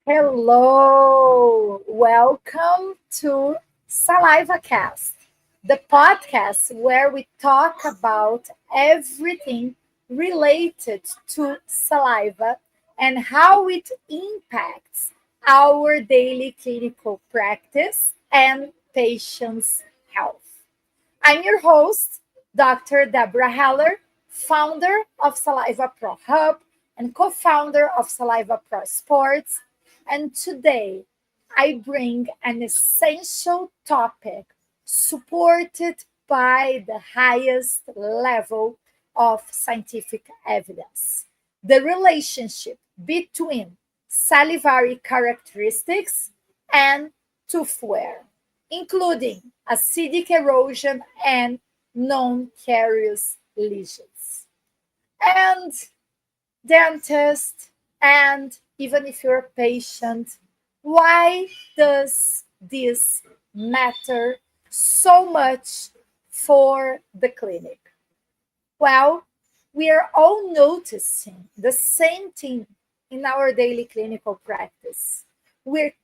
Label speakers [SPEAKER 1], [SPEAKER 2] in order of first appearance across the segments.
[SPEAKER 1] Hello, welcome to Saliva Cast, the podcast where we talk about everything related to saliva and how it impacts our daily clinical practice and patients' health. I'm your host, Dr. Deborah Heller, founder of Saliva Pro Hub and co founder of Saliva Pro Sports. And today I bring an essential topic supported by the highest level of scientific evidence, the relationship between salivary characteristics and tooth wear, including acidic erosion and non-carious lesions. And dentist, and even if you're a patient, why does this matter so much for the clinic? Well, we are all noticing the same thing in our daily clinical practice. We're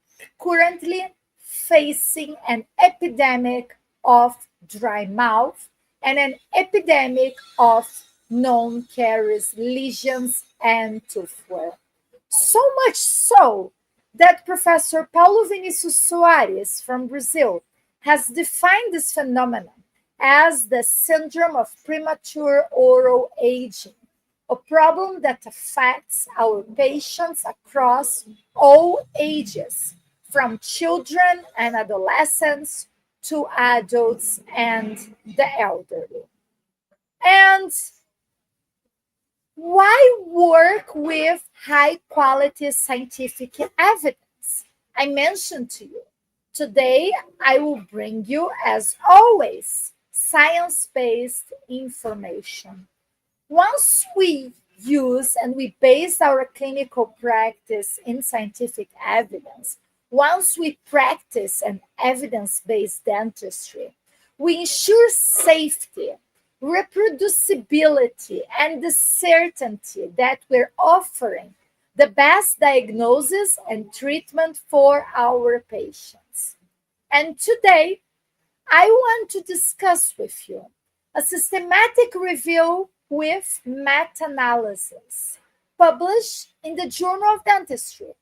[SPEAKER 1] currently facing an epidemic of dry mouth and an epidemic of non-carious lesions and tooth wear. So much so that Professor Paulo Vinicius Soares from Brazil has defined this phenomenon as the syndrome of premature oral aging, a problem that affects our patients across all ages, from children and adolescents to adults and the elderly. And why work with high quality scientific evidence? I mentioned to you. Today, I will bring you, as always, science based information. Once we use and we base our clinical practice in scientific evidence, once we practice an evidence based dentistry, we ensure safety, reproducibility, and the certainty that we're offering the best diagnosis and treatment for our patients. And today, I want to discuss with you a systematic review with meta analysis published in the Journal of Dentistry,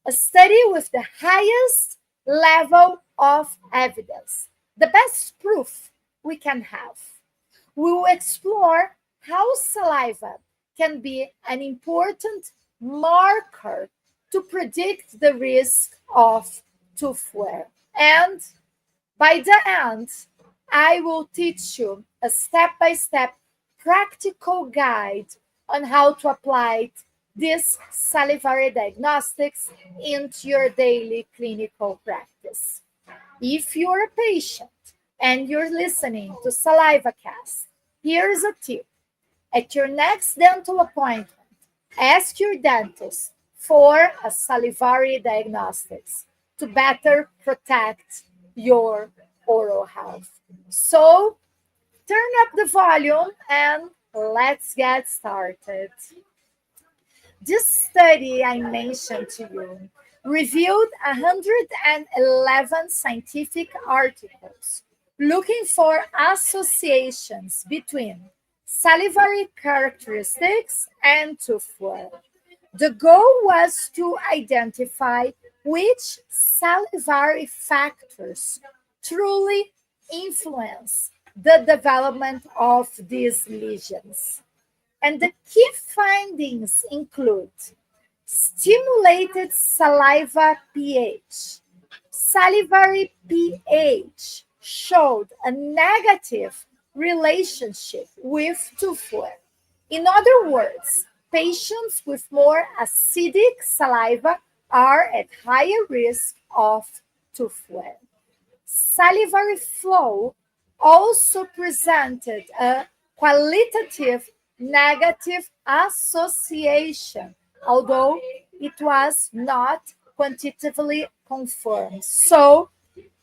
[SPEAKER 1] a study with the highest level of evidence, the best proof we can have. We will explore how saliva can be an important marker to predict the risk of tooth wear. And by the end, I will teach you a step by step practical guide on how to apply these salivary diagnostics into your daily clinical practice. If you're a patient and you're listening to Saliva Cast, here's a tip. At your next dental appointment, ask your dentist for a salivary diagnostics to better protect your oral health. So turn up the volume and let's get started. This study I mentioned to you reviewed 111 scientific articles looking for associations between salivary characteristics and tooth wear. The goal was to identify which salivary factors truly influence the development of these lesions. And the key findings include stimulated saliva pH. Salivary pH showed a negative relationship with tooth wear. In other words, patients with more acidic saliva are at higher risk of tooth wear. Salivary flow also presented a qualitative negative association, although it was not quantitatively confirmed. So,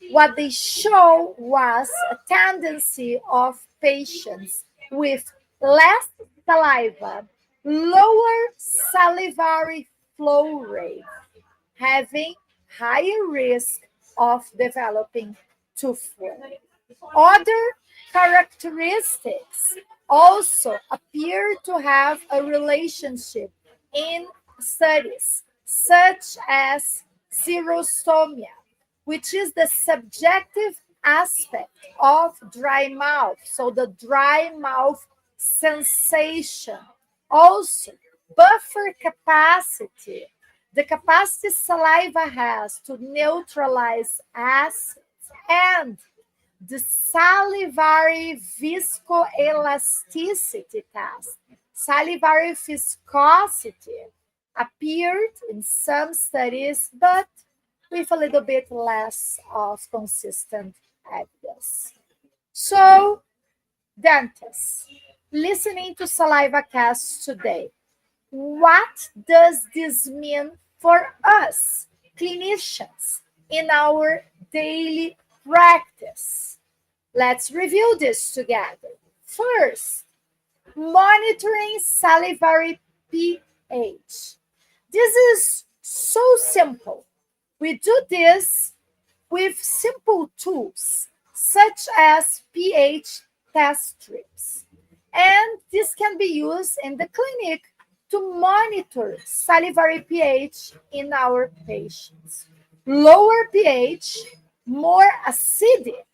[SPEAKER 1] what they show was a tendency of patients with less saliva, lower salivary flow rate, having higher risk of developing tooth worm. Other characteristics also appear to have a relationship in studies, such as xerostomia, which is the subjective aspect of dry mouth, so the dry mouth sensation. Also, buffer capacity, the capacity saliva has to neutralize acids, and the salivary viscoelasticity test. Salivary viscosity appeared in some studies, but with a little bit less of consistent evidence. So, dentists, listening to saliva casts today, what does this mean for us, clinicians, in our daily practice? Let's review this together. First, monitoring salivary pH. This is so simple. We do this with simple tools such as pH test strips. And this can be used in the clinic to monitor salivary pH in our patients. Lower pH, more acidic,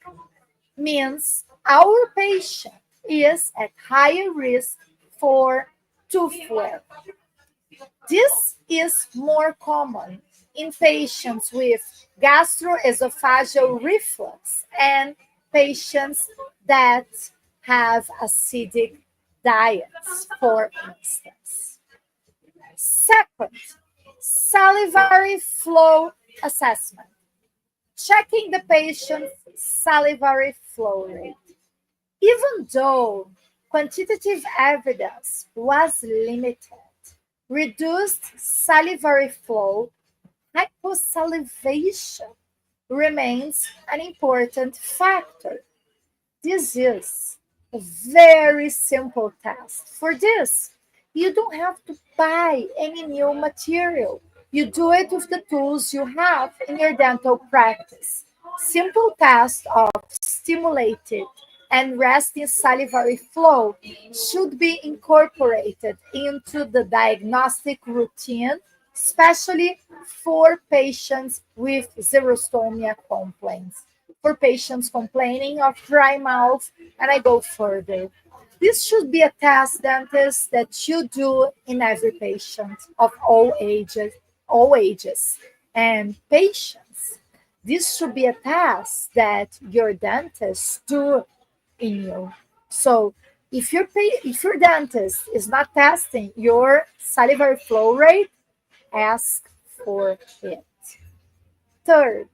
[SPEAKER 1] means our patient is at higher risk for tooth wear. This is more common in patients with gastroesophageal reflux and patients that have acidic diets, for instance. Second, salivary flow assessment. Checking the patient's salivary flow rate. Even though quantitative evidence was limited, reduced salivary flow, hyposalivation, remains an important factor. This is a very simple test. For this, you don't have to buy any new material. You do it with the tools you have in your dental practice. Simple test of stimulated and resting salivary flow should be incorporated into the diagnostic routine, especially for patients with xerostomia complaints, for patients complaining of dry mouth, and I go further. This should be a test, dentist, that you do in every patient of all ages, and patients. This should be a test that your dentist do in you. So if your dentist is not testing your salivary flow rate, ask for it. Third,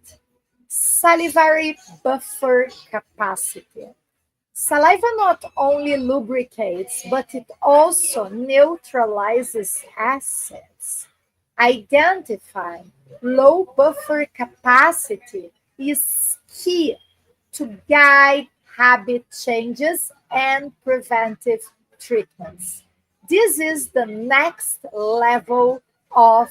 [SPEAKER 1] salivary buffer capacity. Saliva not only lubricates, but it also neutralizes acids. Identifying low buffer capacity is key to guide habit changes and preventive treatments. This is the next level of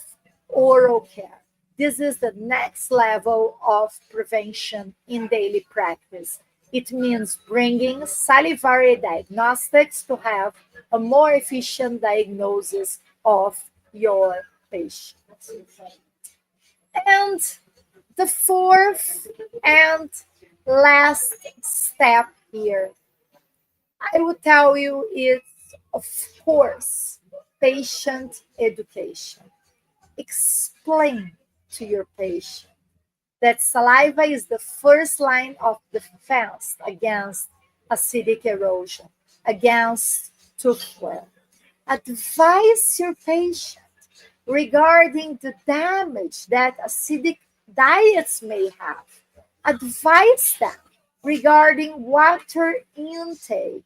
[SPEAKER 1] oral care. This is the next level of prevention in daily practice. It means bringing salivary diagnostics to have a more efficient diagnosis of your patient. And the fourth and last step here, I would tell you, is, of course, patient education. Explain to your patient that saliva is the first line of defense against acidic erosion, against tooth wear. Advise your patient regarding the damage that acidic diets may have. Advise them regarding water intake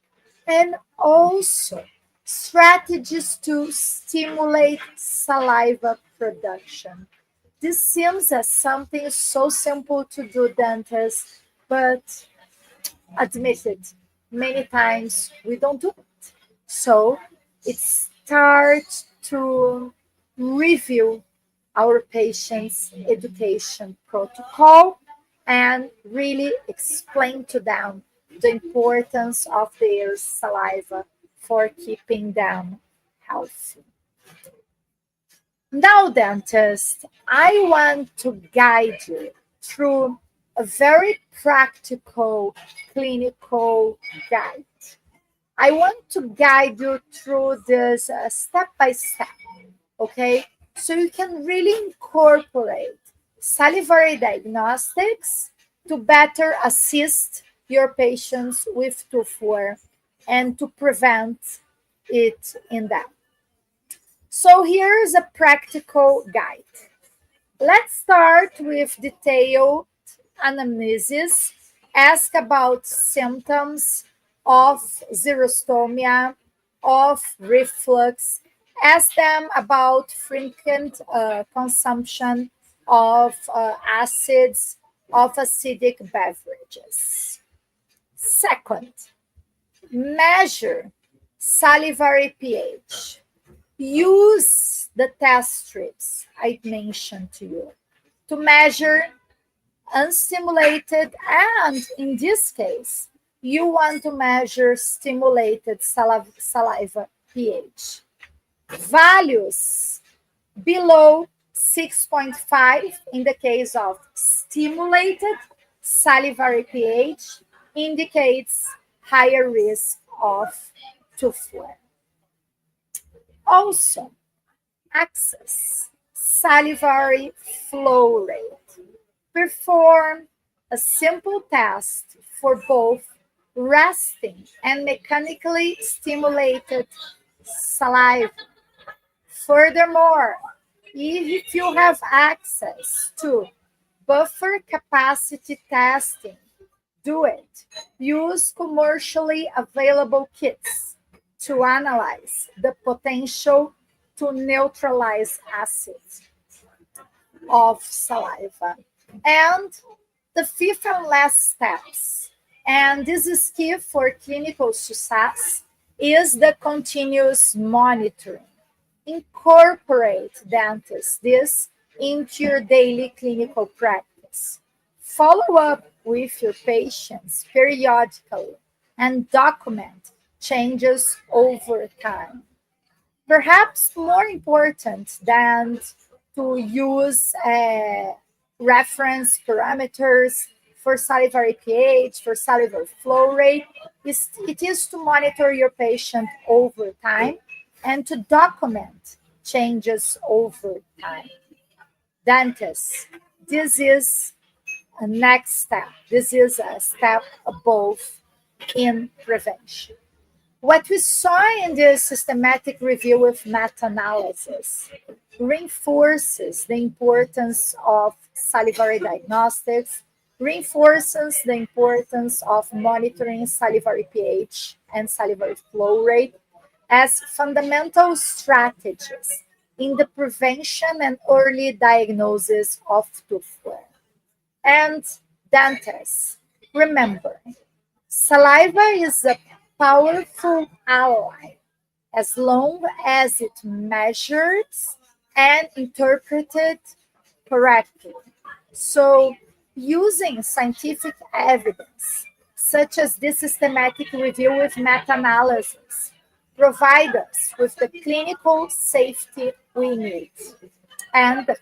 [SPEAKER 1] and also strategies to stimulate saliva production. This seems as something so simple to do, dentists, but admit it, many times we don't do it. So it starts to review our patients' education protocol and really explain to them the importance of their saliva for keeping them healthy. Now, dentist, I want to guide you through a very practical clinical guide. I want to guide you through this step by step, okay? So you can really incorporate salivary diagnostics to better assist your patients with tooth wear and to prevent it in them. So here's a practical guide. Let's start with detailed anamnesis. Ask about symptoms of xerostomia, of reflux. Ask them about frequent consumption of acids, of acidic beverages. Second, measure salivary pH. Use the test strips I mentioned to you to measure unstimulated, and in this case, you want to measure stimulated saliva pH. Values below 6.5 in the case of stimulated salivary pH indicates higher risk of tooth wear. Also, access salivary flow rate. Perform a simple test for both resting and mechanically stimulated saliva. Furthermore, if you have access to buffer capacity testing, do it. Use commercially available kits to analyze the potential to neutralize acids of saliva. And the fifth and last steps, and this is key for clinical success, is the continuous monitoring. Incorporate, dentists, this into your daily clinical practice. Follow up with your patients periodically and document changes over time. Perhaps more important than to use reference parameters for salivary pH, for salivary flow rate, it is to monitor your patient over time and to document changes over time. Dentists, this is a next step. This is a step above in prevention. What we saw in this systematic review with meta-analysis reinforces the importance of salivary diagnostics, reinforces the importance of monitoring salivary pH and salivary flow rate as fundamental strategies in the prevention and early diagnosis of tooth wear. And dentists, remember, saliva is a powerful ally as long as it measures and interpreted correctly. So, using scientific evidence, such as this systematic review with meta-analysis, provide us with the clinical safety we need and the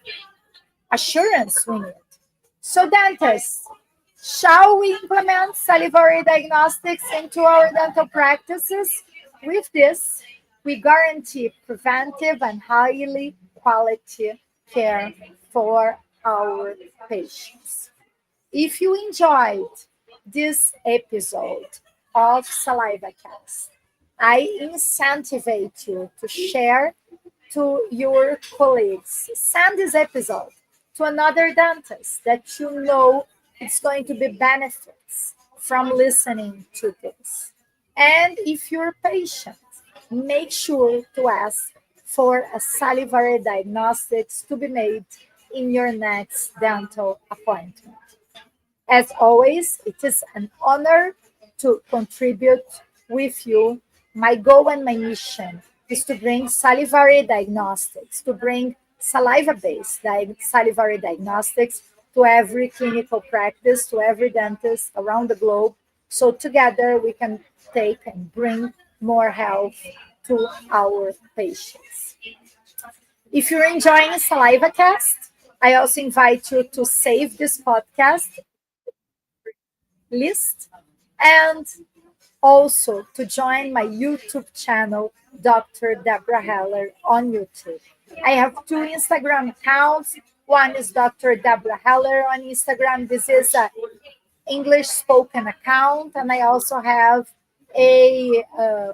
[SPEAKER 1] assurance we need. So, dentists, shall we implement salivary diagnostics into our dental practices? With this, we guarantee preventive and highly quality care for our patients. If you enjoyed this episode of Saliva Cast, I incentivize you to share to your colleagues. Send this episode to another dentist that you know it's going to be benefits from listening to this. And if you're patient, make sure to ask for a salivary diagnostics to be made in your next dental appointment. As always, it is an honor to contribute with you. My goal and my mission is to bring salivary diagnostics, to bring saliva-based salivary diagnostics to every clinical practice, to every dentist around the globe. So together we can take and bring more health to our patients. If you're enjoying Saliva Cast, I also invite you to save this podcast list and also to join my YouTube channel, Dr. Deborah Heller, on YouTube. I have two Instagram accounts. One is Dr. Deborah Heller on Instagram. This is a English spoken account, and I also have a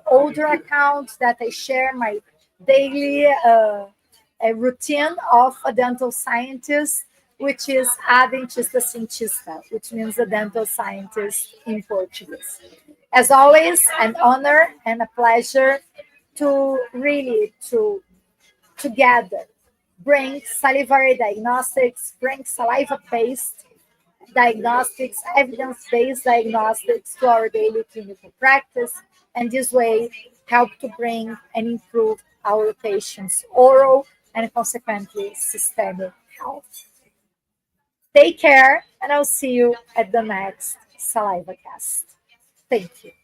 [SPEAKER 1] older account that I share my daily a routine of a dental scientist, which is a dentista cientista, which means a dental scientist in Portuguese. As always, an honor and a pleasure to really to together bring salivary diagnostics, bring saliva-based diagnostics, evidence-based diagnostics to our daily clinical practice, and this way help to bring and improve our patients' oral and consequently systemic health. Take care, and I'll see you at the next Saliva Cast. Thank you.